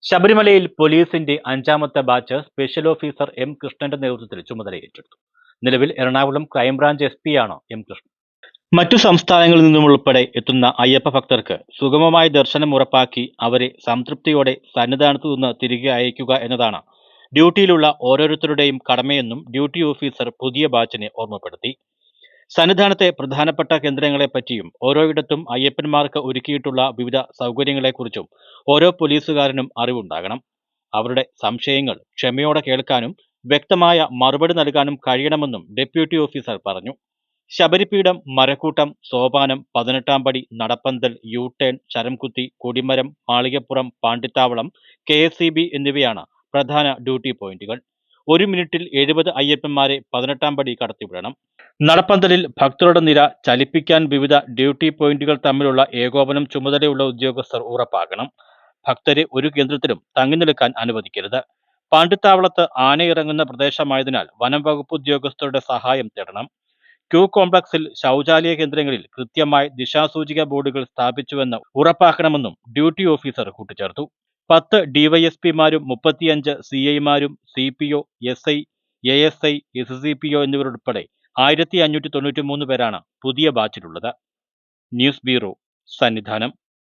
ശബരിമലയിൽ പോലീസിന്റെ അഞ്ചാമത്തെ ബാച്ച് സ്പെഷ്യൽ ഓഫീസർ എം കൃഷ്ണന്റെ നേതൃത്വത്തിൽ ചുമതലയേറ്റെടുത്തു. നിലവിൽ എറണാകുളം ക്രൈംബ്രാഞ്ച് എസ്.പിയാണ് എം കൃഷ്ണൻ. മറ്റു സംസ്ഥാനങ്ങളിൽ നിന്നുമുൾപ്പെടെ എത്തുന്ന അയ്യപ്പ ഭക്തർക്ക് സുഗമമായ ദർശനം ഉറപ്പാക്കി അവരെ സംതൃപ്തിയോടെ സന്നിധാനത്തു നിന്ന് തിരികെ അയക്കുക എന്നതാണ് ഡ്യൂട്ടിയിലുള്ള ഓരോരുത്തരുടെയും കടമയെന്നും ഡ്യൂട്ടി ഓഫീസർ പുതിയ ബാച്ചിനെ ഓർമ്മപ്പെടുത്തി. സന്നിധാനത്തെ പ്രധാനപ്പെട്ട കേന്ദ്രങ്ങളെപ്പറ്റിയും ഓരോയിടത്തും അയ്യപ്പന്മാർക്ക് ഒരുക്കിയിട്ടുള്ള വിവിധ സൗകര്യങ്ങളെക്കുറിച്ചും ഓരോ പോലീസുകാരനും അറിവുണ്ടാകണം. അവരുടെ സംശയങ്ങൾ ക്ഷമയോടെ കേൾക്കാനും വ്യക്തമായ മറുപടി നൽകാനും കഴിയണമെന്നും ഡെപ്യൂട്ടി ഓഫീസർ പറഞ്ഞു. ശബരിപീഠം, മരക്കൂട്ടം, സോപാനം, 18-ാം പടി, നടപ്പന്തൽ, യു-ടേൺ, ശരംകുത്തി, കൊടിമരം, മാളികപ്പുറം, പാണ്ടിത്താവളം, KSEB എന്നിവയാണ് പ്രധാന ഡ്യൂട്ടി പോയിന്റുകൾ. 1 മിനിറ്റിൽ 70 അയ്യപ്പന്മാരെ 18-ാം പടി കടത്തിവിടണം. നടപ്പന്തലിൽ ഭക്തരുടെ നിര ചലിപ്പിക്കാൻ വിവിധ ഡ്യൂട്ടി പോയിന്റുകൾ തമ്മിലുള്ള ഏകോപനം ചുമതലയുള്ള ഉദ്യോഗസ്ഥർ ഉറപ്പാക്കണം. ഭക്തരെ ഒരു കേന്ദ്രത്തിലും തങ്ങി നിൽക്കാൻ അനുവദിക്കരുത്. പാണ്ടിത്താവളത്ത് ആനയിറങ്ങുന്ന പ്രദേശമായതിനാൽ വനം വകുപ്പ് ഉദ്യോഗസ്ഥരുടെ സഹായം തേടണം. ക്യൂ കോംപ്ലക്സിൽ ശൗചാലയ കേന്ദ്രങ്ങളിൽ കൃത്യമായി ദിശാസൂചിക ബോർഡുകൾ സ്ഥാപിച്ചുവെന്ന് ഉറപ്പാക്കണമെന്നും ഡ്യൂട്ടി ഓഫീസർ കൂട്ടിച്ചേർത്തു. 10 DYSPമാരും 35 CIമാരും CPO, SI, ASI, SCPO എന്നിവരുൾപ്പെടെ 1593 പേരാണ് പുതിയ ബാച്ചിലുള്ളത്. News bureau, Sannidhanam.